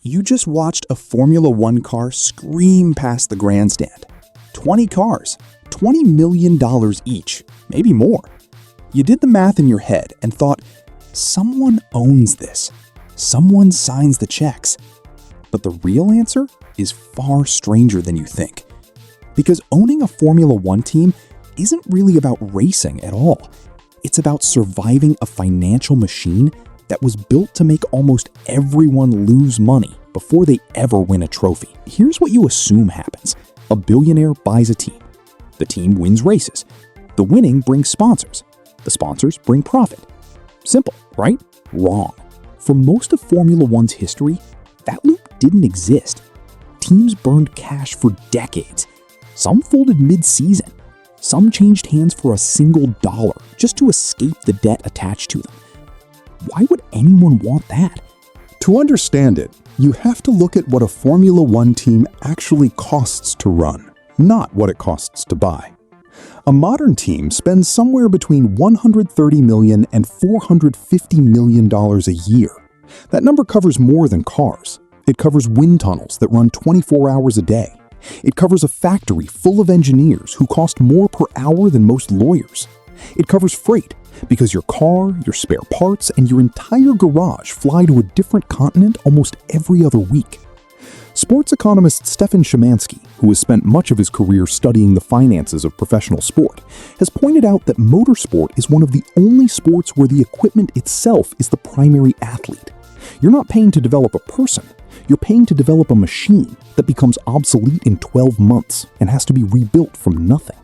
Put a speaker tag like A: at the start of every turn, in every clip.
A: You just watched a Formula One car scream past the grandstand. 20 cars, $20 million each, maybe more. You did the math in your head and thought, someone owns this. Someone signs the checks. But the real answer is far stranger than you think. Because owning a Formula One team isn't really about racing at all. It's about surviving a financial machine that was built to make almost everyone lose money before they ever win a trophy. Here's what you assume happens. A billionaire buys a team. The team wins races. The winning brings sponsors. The sponsors bring profit. Simple, right? Wrong. For most of Formula One's history, that loop didn't exist. Teams burned cash for decades. Some folded mid-season. Some changed hands for a single dollar just to escape the debt attached to them. Why would anyone want that?
B: To understand it, you have to look at what a Formula One team actually costs to run, not what it costs to buy. A modern team spends somewhere between $130 million and $450 million a year. That number covers more than cars. It covers wind tunnels that run 24 hours a day. It covers a factory full of engineers who cost more per hour than most lawyers. It covers freight, because your car, your spare parts, and your entire garage fly to a different continent almost every other week. Sports economist Stefan Szymanski, who has spent much of his career studying the finances of professional sport, has pointed out that motorsport is one of the only sports where the equipment itself is the primary athlete. You're not paying to develop a person, you're paying to develop a machine that becomes obsolete in 12 months and has to be rebuilt from nothing.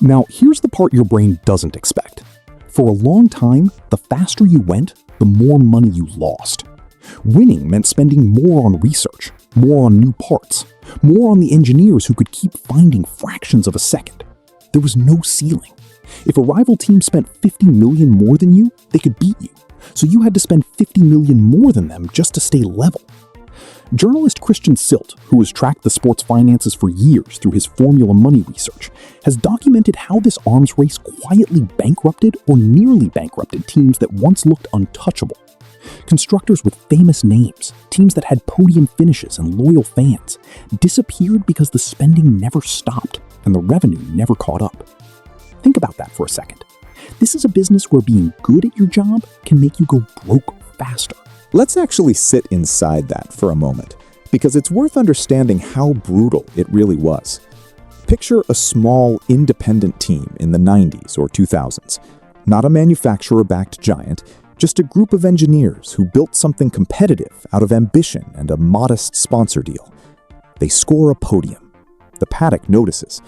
B: Now, here's the part your brain doesn't expect. For a long time, the faster you went, the more money you lost. Winning meant spending more on research, more on new parts, more on the engineers who could keep finding fractions of a second. There was no ceiling. If a rival team spent $50 million more than you, they could beat you. So you had to spend $50 million more than them just to stay level. Journalist Christian Silt, who has tracked the sport's finances for years through his Formula Money research, has documented how this arms race quietly bankrupted or nearly bankrupted teams that once looked untouchable. Constructors with famous names, teams that had podium finishes and loyal fans, disappeared because the spending never stopped and the revenue never caught up. Think about that for a second. This is a business where being good at your job can make you go broke faster.
C: Let's actually sit inside that for a moment, because it's worth understanding how brutal it really was. Picture a small, independent team in the 90s or 2000s. Not a manufacturer-backed giant, just a group of engineers who built something competitive out of ambition and a modest sponsor deal. They score a podium. The paddock notices.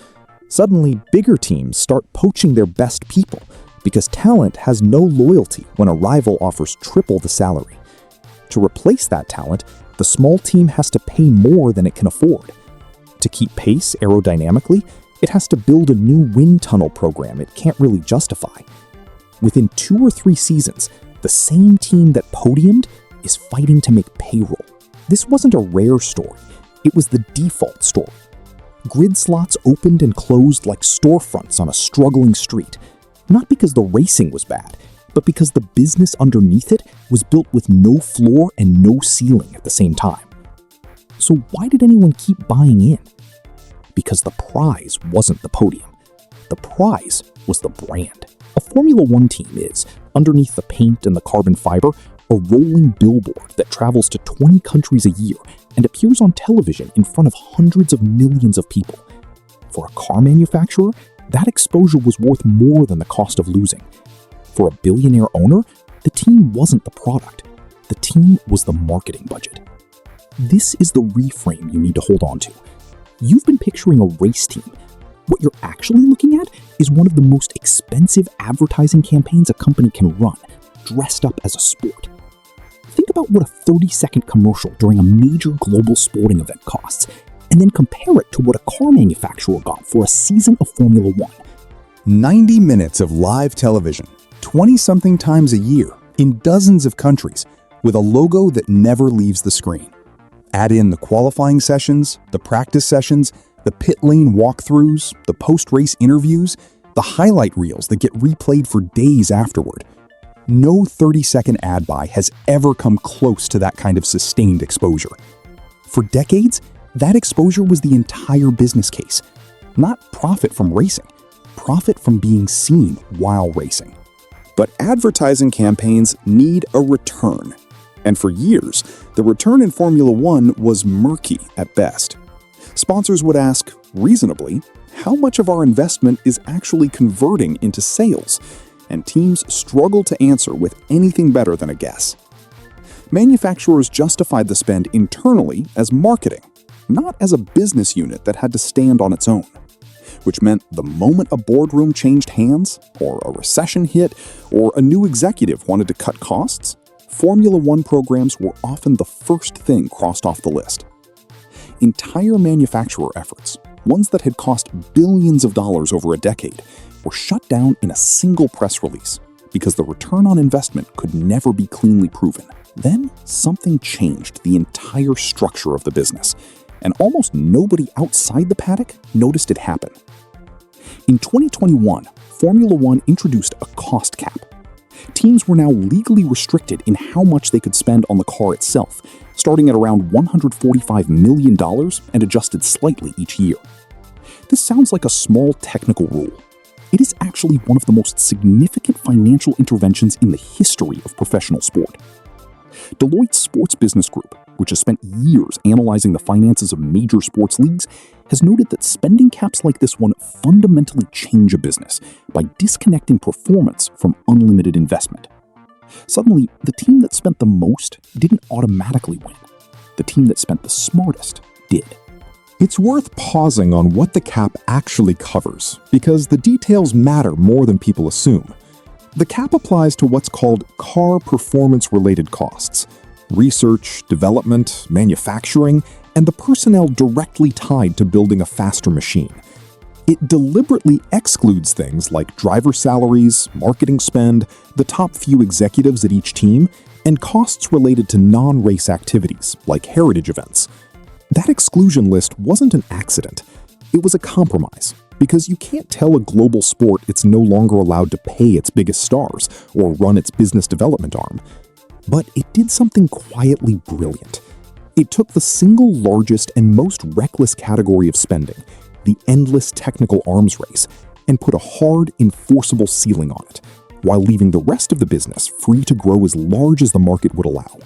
C: Suddenly, bigger teams start poaching their best people, because talent has no loyalty when a rival offers triple the salary. To replace that talent, the small team has to pay more than it can afford. To keep pace aerodynamically, it has to build a new wind tunnel program it can't really justify. Within 2 or 3 seasons, the same team that podiumed is fighting to make payroll. This wasn't a rare story. It was the default story. Grid slots opened and closed like storefronts on a struggling street, not because the racing was bad, but because the business underneath it was built with no floor and no ceiling at the same time. So why did anyone keep buying in? Because the prize wasn't the podium. The prize was the brand. A Formula One team is, underneath the paint and the carbon fiber, a rolling billboard that travels to 20 countries a year and appears on television in front of hundreds of millions of people. For a car manufacturer, that exposure was worth more than the cost of losing. For a billionaire owner, the team wasn't the product. The team was the marketing budget. This is the reframe you need to hold on to. You've been picturing a race team. What you're actually looking at is one of the most expensive advertising campaigns a company can run, dressed up as a sport. Think about what a 30-second commercial during a major global sporting event costs, and then compare it to what a car manufacturer got for a season of Formula One.
A: 90 minutes of live television, 20-something times a year, in dozens of countries, with a logo that never leaves the screen. Add in the qualifying sessions, the practice sessions, the pit lane walkthroughs, the post-race interviews, the highlight reels that get replayed for days afterward. No 30-second ad buy has ever come close to that kind of sustained exposure. For decades, that exposure was the entire business case. Not profit from racing, profit from being seen while racing. But advertising campaigns need a return. And for years, the return in Formula One was murky at best. Sponsors would ask, reasonably, how much of our investment is actually converting into sales? And teams struggle to answer with anything better than a guess. Manufacturers justified the spend internally as marketing, not as a business unit that had to stand on its own. Which meant the moment a boardroom changed hands, or a recession hit, or a new executive wanted to cut costs, Formula One programs were often the first thing crossed off the list. Entire manufacturer efforts, ones that had cost billions of dollars over a decade, were shut down in a single press release because the return on investment could never be cleanly proven. Then something changed the entire structure of the business, and almost nobody outside the paddock noticed it happen. In 2021, Formula One introduced a cost cap. Teams were now legally restricted in how much they could spend on the car itself, starting at around $145 million and adjusted slightly each year. This sounds like a small technical rule. It is actually one of the most significant financial interventions in the history of professional sport. Deloitte's Sports Business Group, which has spent years analyzing the finances of major sports leagues, has noted that spending caps like this one fundamentally change a business by disconnecting performance from unlimited investment. Suddenly, the team that spent the most didn't automatically win. The team that spent the smartest did.
B: It's worth pausing on what the cap actually covers, because the details matter more than people assume. The cap applies to what's called car performance-related costs: research, development, manufacturing, and the personnel directly tied to building a faster machine. It deliberately excludes things like driver salaries, marketing spend, the top few executives at each team, and costs related to non-race activities like heritage events. That exclusion list wasn't an accident. It was a compromise, because you can't tell a global sport it's no longer allowed to pay its biggest stars or run its business development arm. But it did something quietly brilliant. It took the single largest and most reckless category of spending, the endless technical arms race, and put a hard, enforceable ceiling on it, while leaving the rest of the business free to grow as large as the market would allow.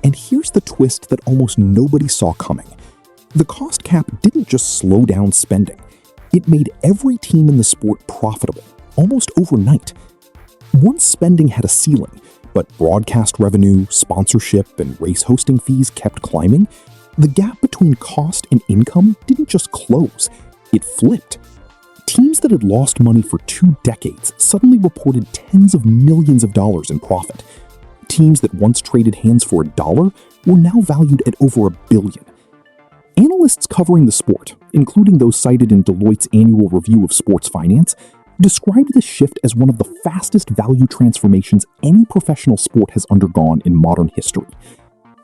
B: And here's the twist that almost nobody saw coming. The cost cap didn't just slow down spending. It made every team in the sport profitable, almost overnight. Once spending had a ceiling, but broadcast revenue, sponsorship, and race hosting fees kept climbing, the gap between cost and income didn't just close, it flipped. Teams that had lost money for 2 decades suddenly reported tens of millions of dollars in profit. Teams that once traded hands for $1 were now valued at over $1 billion. Analysts covering the sport, including those cited in Deloitte's annual review of sports finance, described this shift as one of the fastest value transformations any professional sport has undergone in modern history.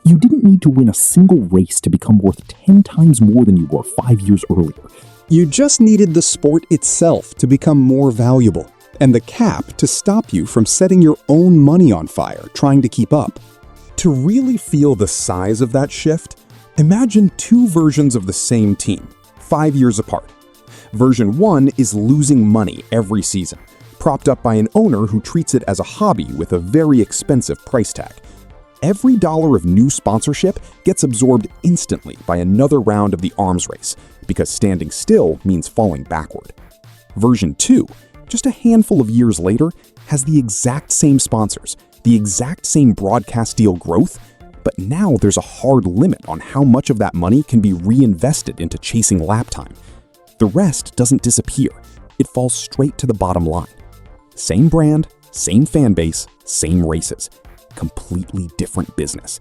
B: You didn't need to win a single race to become worth 10 times more than you were 5 years earlier.
A: You just needed the sport itself to become more valuable, and the cap to stop you from setting your own money on fire trying to keep up. To really feel the size of that shift, imagine 2 versions of the same team, 5 years apart. Version 1 is losing money every season, propped up by an owner who treats it as a hobby with a very expensive price tag. Every dollar of new sponsorship gets absorbed instantly by another round of the arms race, because standing still means falling backward. Version 2, just a handful of years later, has the exact same sponsors, the exact same broadcast deal growth, but now there's a hard limit on how much of that money can be reinvested into chasing lap time. The rest doesn't disappear. It falls straight to the bottom line. Same brand, same fan base, same races. Completely different business.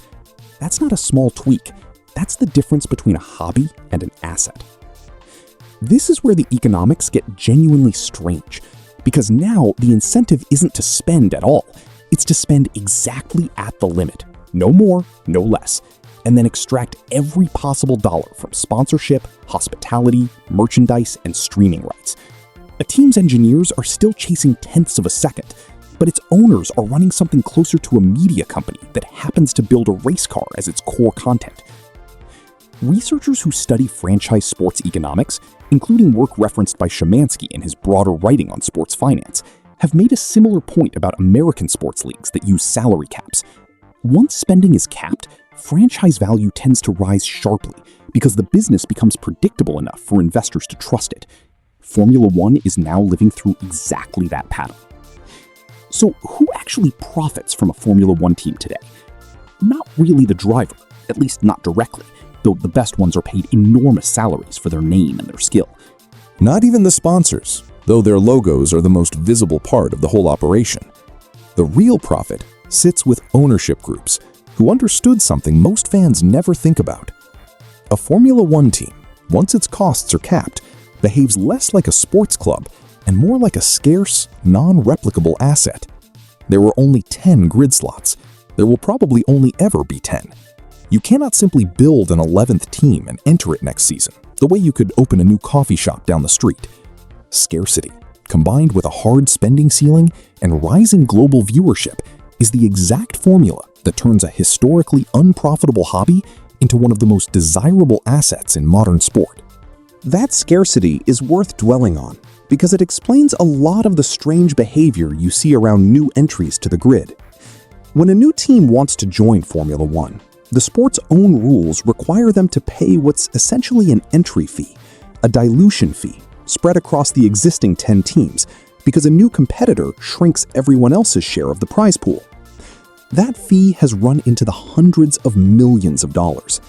A: That's not a small tweak. That's the difference between a hobby and an asset. This is where the economics get genuinely strange, because now the incentive isn't to spend at all. It's to spend exactly at the limit. No more, no less. And then extract every possible dollar from sponsorship, hospitality, merchandise, and streaming rights. A team's engineers are still chasing tenths of a second, but its owners are running something closer to a media company that happens to build a race car as its core content. Researchers who study franchise sports economics, including work referenced by Szymanski in his broader writing on sports finance, have made a similar point about American sports leagues that use salary caps. Once spending is capped, franchise value tends to rise sharply because the business becomes predictable enough for investors to trust it. Formula One is now living through exactly that pattern. So who actually profits from a Formula One team today? Not really the driver, at least not directly, though the best ones are paid enormous salaries for their name and their skill.
C: Not even the sponsors, though their logos are the most visible part of the whole operation. The real profit sits with ownership groups who understood something most fans never think about. A Formula One team, once its costs are capped, behaves less like a sports club and more like a scarce, non-replicable asset. There were only 10 grid slots. There will probably only ever be 10. You cannot simply build an 11th team and enter it next season, the way you could open a new coffee shop down the street. Scarcity, combined with a hard spending ceiling and rising global viewership, is the exact formula that turns a historically unprofitable hobby into one of the most desirable assets in modern sport.
A: That scarcity is worth dwelling on because it explains a lot of the strange behavior you see around new entries to the grid. When a new team wants to join Formula One, the sport's own rules require them to pay what's essentially an entry fee, a dilution fee, spread across the existing 10 teams, because a new competitor shrinks everyone else's share of the prize pool. That fee has run into the hundreds of millions of dollars.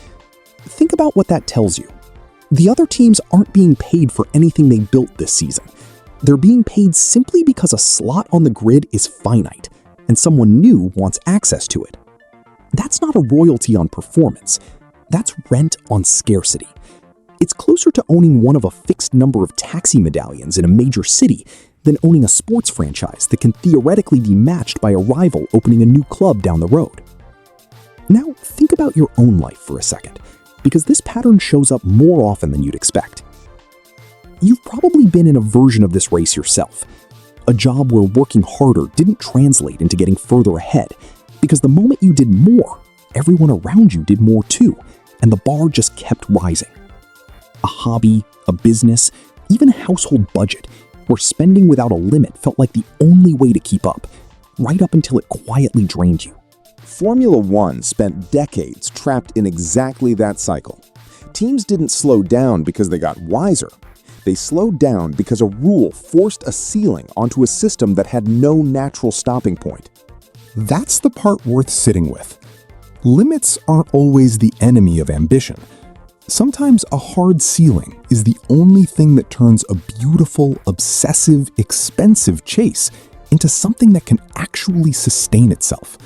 A: Think about what that tells you. The other teams aren't being paid for anything they built this season. They're being paid simply because a slot on the grid is finite, and someone new wants access to it. That's not a royalty on performance. That's rent on scarcity. It's closer to owning one of a fixed number of taxi medallions in a major city than owning a sports franchise that can theoretically be matched by a rival opening a new club down the road. Now, think about your own life for a second, because this pattern shows up more often than you'd expect. You've probably been in a version of this race yourself, a job where working harder didn't translate into getting further ahead, because the moment you did more, everyone around you did more too, and the bar just kept rising. A hobby, a business, even a household budget, where spending without a limit felt like the only way to keep up, right up until it quietly drained you.
C: Formula One spent decades trapped in exactly that cycle. Teams didn't slow down because they got wiser. They slowed down because a rule forced a ceiling onto a system that had no natural stopping point.
B: That's the part worth sitting with. Limits aren't always the enemy of ambition. Sometimes a hard ceiling is the only thing that turns a beautiful, obsessive, expensive chase into something that can actually sustain itself.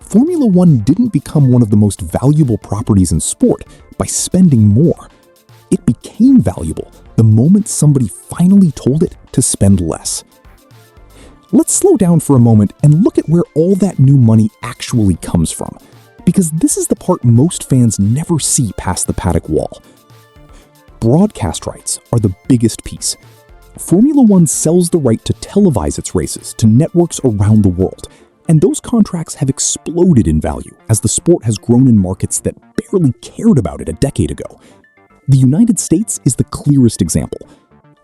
B: Formula One didn't become one of the most valuable properties in sport by spending more. It became valuable the moment somebody finally told it to spend less. Let's slow down for a moment and look at where all that new money actually comes from, because this is the part most fans never see past the paddock wall. Broadcast rights are the biggest piece. Formula One sells the right to televise its races to networks around the world, and those contracts have exploded in value as the sport has grown in markets that barely cared about it a decade ago. The United States is the clearest example.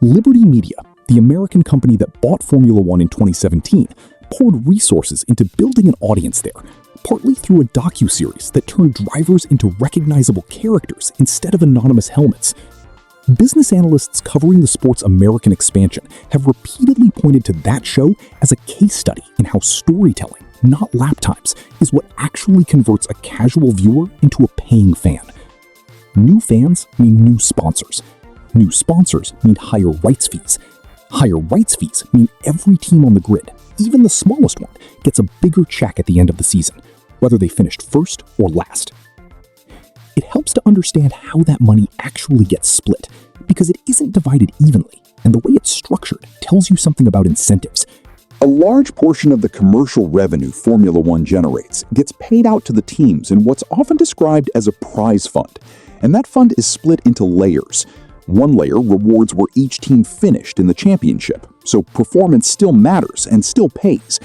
B: Liberty Media, the American company that bought Formula One in 2017, poured resources into building an audience there, partly through a docuseries that turned drivers into recognizable characters instead of anonymous helmets. Business analysts covering the sport's American expansion have repeatedly pointed to that show as a case study in how storytelling, not lap times, is what actually converts a casual viewer into a paying fan. New fans mean new sponsors. New sponsors mean higher rights fees. Higher rights fees mean every team on the grid, even the smallest one, gets a bigger check at the end of the season, whether they finished first or last. It helps to understand how that money actually gets split, because it isn't divided evenly, and the way it's structured tells you something about incentives. A large portion of the commercial revenue Formula One generates gets paid out to the teams in what's often described as a prize fund, and that fund is split into layers.
A: One layer rewards where each team finished in the championship, so performance still matters and still pays.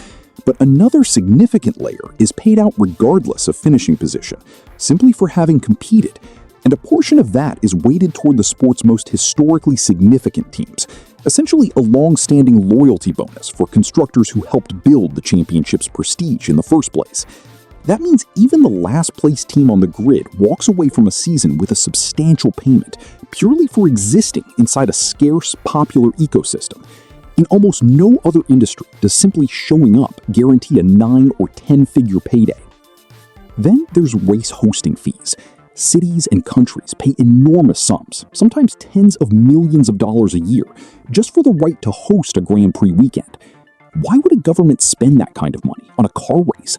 A: But another significant layer is paid out regardless of finishing position, simply for having competed. And a portion of that is weighted toward the sport's most historically significant teams, essentially a long-standing loyalty bonus for constructors who helped build the championship's prestige in the first place. That means even the last-place team on the grid walks away from a season with a substantial payment, purely for existing inside a scarce, popular ecosystem. In almost no other industry does simply showing up guarantee a 9 or 10-figure payday. Then there's race hosting fees. Cities and countries pay enormous sums, sometimes tens of millions of dollars a year, just for the right to host a Grand Prix weekend. Why would a government spend that kind of money on a car race?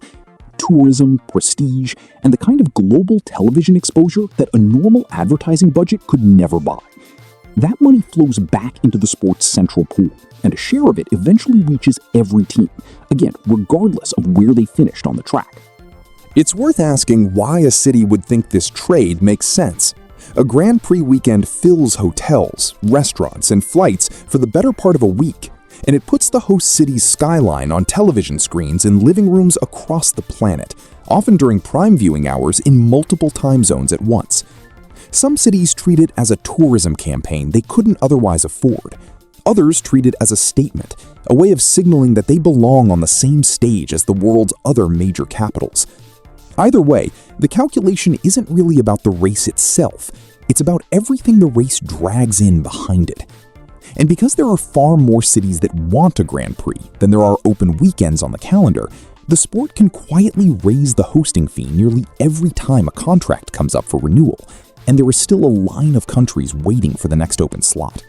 A: Tourism, prestige, and the kind of global television exposure that a normal advertising budget could never buy. That money flows back into the sport's central pool, and a share of it eventually reaches every team, again, regardless of where they finished on the track.
D: It's worth asking why a city would think this trade makes sense. A Grand Prix weekend fills hotels, restaurants, and flights for the better part of a week, and it puts the host city's skyline on television screens in living rooms across the planet, often during prime viewing hours in multiple time zones at once. Some cities treat it as a tourism campaign they couldn't otherwise afford. Others treat it as a statement, a way of signaling that they belong on the same stage as the world's other major capitals. Either way, the calculation isn't really about the race itself, it's about everything the race drags in behind it. And because there are far more cities that want a Grand Prix than there are open weekends on the calendar, the sport can quietly raise the hosting fee nearly every time a contract comes up for renewal, and there is still a line of countries waiting for the next open slot.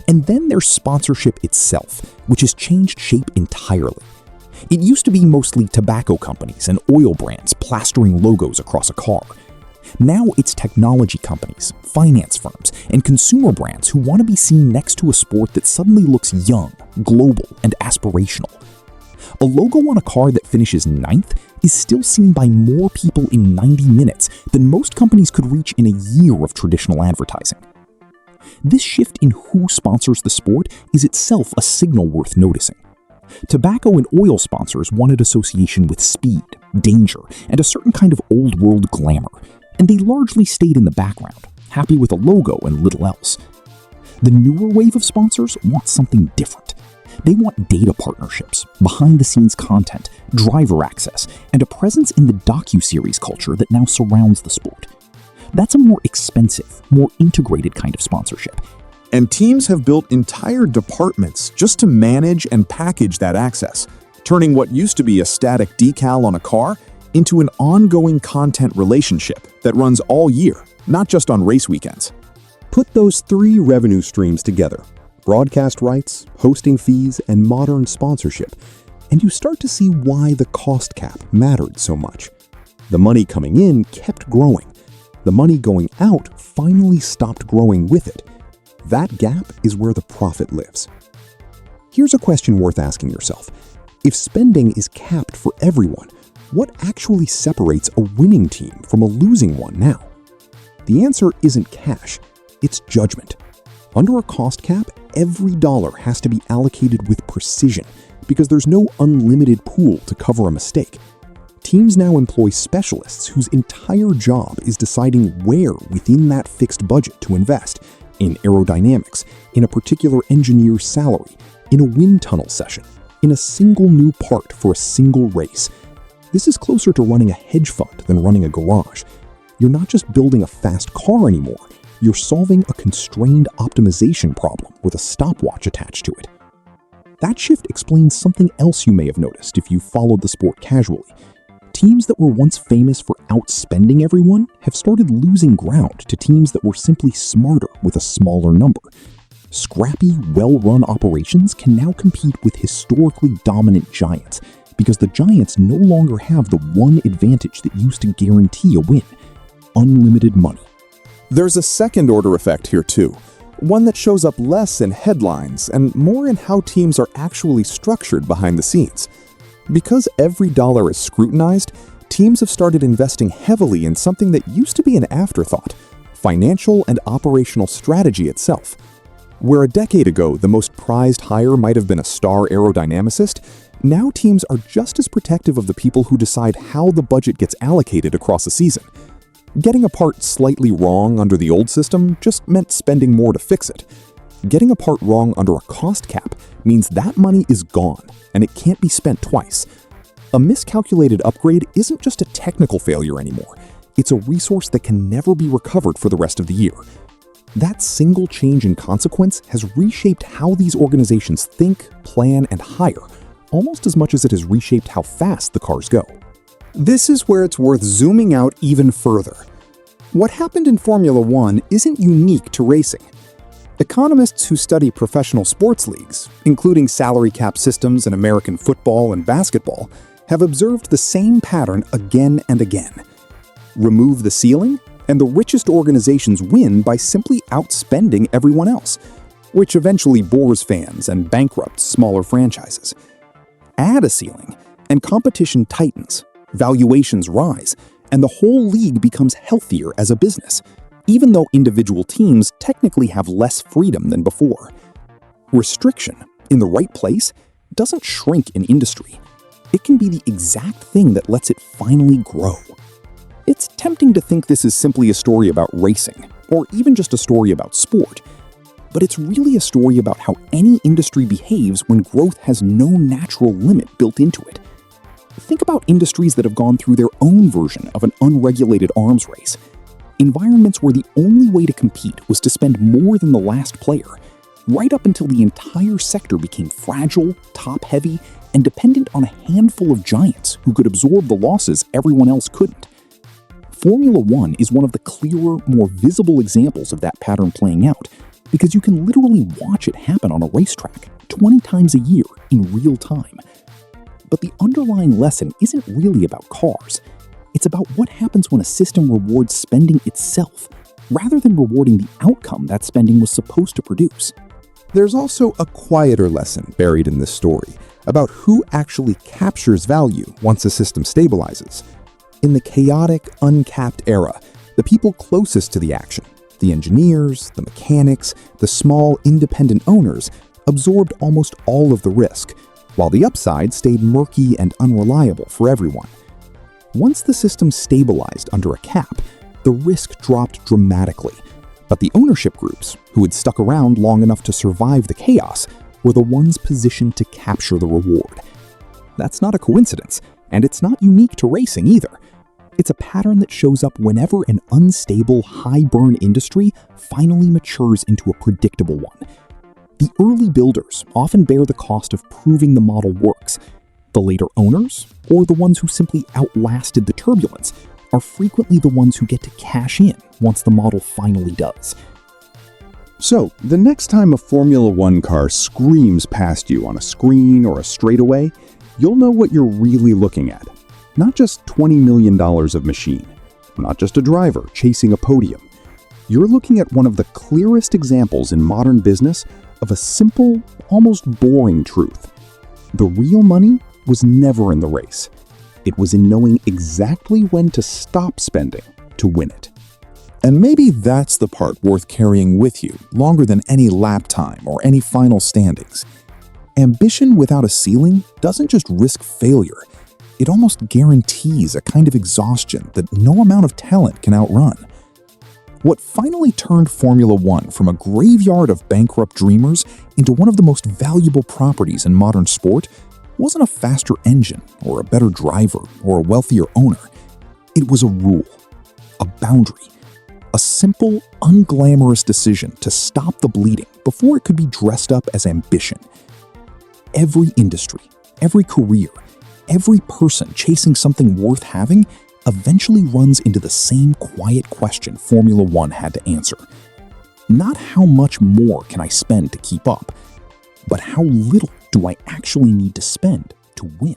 D: And then there's sponsorship itself, which has changed shape entirely. It used to be mostly tobacco companies and oil brands plastering logos across a car. Now it's technology companies, finance firms, and consumer brands who want to be seen next to a sport that suddenly looks young, global, and aspirational. A logo on a car that finishes 9th is still seen by more people in 90 minutes than most companies could reach in a year of traditional advertising. This shift in who sponsors the sport is itself a signal worth noticing. Tobacco and oil sponsors wanted association with speed, danger, and a certain kind of old-world glamour, and they largely stayed in the background, happy with a logo and little else. The newer wave of sponsors want something different. They want data partnerships, behind-the-scenes content, driver access, and a presence in the docuseries culture that now surrounds the sport. That's a more expensive, more integrated kind of sponsorship. And teams have built entire departments just to manage and package that access, turning what used to be a static decal on a car into an ongoing content relationship that runs all year, not just on race weekends.
B: Put those 3 revenue streams together: broadcast rights, hosting fees, and modern sponsorship, and you start to see why the cost cap mattered so much. The money coming in kept growing. The money going out finally stopped growing with it. That gap is where the profit lives. Here's a question worth asking yourself. If spending is capped for everyone, what actually separates a winning team from a losing one now? The answer isn't cash, it's judgment. Under a cost cap, every dollar has to be allocated with precision because there's no unlimited pool to cover a mistake. Teams now employ specialists whose entire job is deciding where within that fixed budget to invest: in aerodynamics, in a particular engineer's salary, in a wind tunnel session, in a single new part for a single race. This is closer to running a hedge fund than running a garage. You're not just building a fast car anymore, you're solving a constrained optimization problem with a stopwatch attached to it. That shift explains something else you may have noticed if you followed the sport casually. Teams that were once famous for outspending everyone have started losing ground to teams that were simply smarter with a smaller number. Scrappy, well-run operations can now compete with historically dominant giants because the giants no longer have the one advantage that used to guarantee a win: unlimited money.
D: There's a second-order effect here too, one that shows up less in headlines and more in how teams are actually structured behind the scenes. Because every dollar is scrutinized, teams have started investing heavily in something that used to be an afterthought: financial and operational strategy itself. Where a decade ago the most prized hire might have been a star aerodynamicist, now teams are just as protective of the people who decide how the budget gets allocated across a season. Getting a part slightly wrong under the old system just meant spending more to fix it. Getting a part wrong under a cost cap means that money is gone, and it can't be spent twice. A miscalculated upgrade isn't just a technical failure anymore. It's a resource that can never be recovered for the rest of the year. That single change in consequence has reshaped how these organizations think, plan, and hire, almost as much as it has reshaped how fast the cars go.
B: This is where it's worth zooming out even further. What happened in Formula One isn't unique to racing. Economists who study professional sports leagues, including salary cap systems in American football and basketball, have observed the same pattern again and again. Remove the ceiling, and the richest organizations win by simply outspending everyone else, which eventually bores fans and bankrupts smaller franchises. Add a ceiling, and competition tightens, valuations rise, and the whole league becomes healthier as a business, even though individual teams technically have less freedom than before. Restriction, in the right place, doesn't shrink an industry. It can be the exact thing that lets it finally grow. It's tempting to think this is simply a story about racing, or even just a story about sport. But it's really a story about how any industry behaves when growth has no natural limit built into it. Think about industries that have gone through their own version of an unregulated arms race. Environments where the only way to compete was to spend more than the last player, right up until the entire sector became fragile, top-heavy, and dependent on a handful of giants who could absorb the losses everyone else couldn't. Formula One is one of the clearer, more visible examples of that pattern playing out, because you can literally watch it happen on a racetrack 20 times a year in real time. But the underlying lesson isn't really about cars. It's about what happens when a system rewards spending itself, rather than rewarding the outcome that spending was supposed to produce.
D: There's also a quieter lesson buried in this story about who actually captures value once a system stabilizes. In the chaotic, uncapped era, the people closest to the action, the engineers, the mechanics, the small, independent owners, absorbed almost all of the risk, while the upside stayed murky and unreliable for everyone. Once the system stabilized under a cap, the risk dropped dramatically. But the ownership groups, who had stuck around long enough to survive the chaos, were the ones positioned to capture the reward. That's not a coincidence, and it's not unique to racing either. It's a pattern that shows up whenever an unstable, high-burn industry finally matures into a predictable one. The early builders often bear the cost of proving the model works. The later owners, or the ones who simply outlasted the turbulence, are frequently the ones who get to cash in once the model finally does.
B: So, the next time a Formula One car screams past you on a screen or a straightaway, you'll know what you're really looking at. Not just $20 million of machine, not just a driver chasing a podium. You're looking at one of the clearest examples in modern business of a simple, almost boring truth. The real money was never in the race. It was in knowing exactly when to stop spending to win it.
D: And maybe that's the part worth carrying with you longer than any lap time or any final standings. Ambition without a ceiling doesn't just risk failure. It almost guarantees a kind of exhaustion that no amount of talent can outrun. What finally turned Formula One from a graveyard of bankrupt dreamers into one of the most valuable properties in modern sport wasn't a faster engine or a better driver or a wealthier owner. It was a rule, a boundary, a simple, unglamorous decision to stop the bleeding before it could be dressed up as ambition. Every industry, every career, every person chasing something worth having eventually runs into the same quiet question Formula One had to answer. Not how much more can I spend to keep up, but how little do I actually need to spend to win?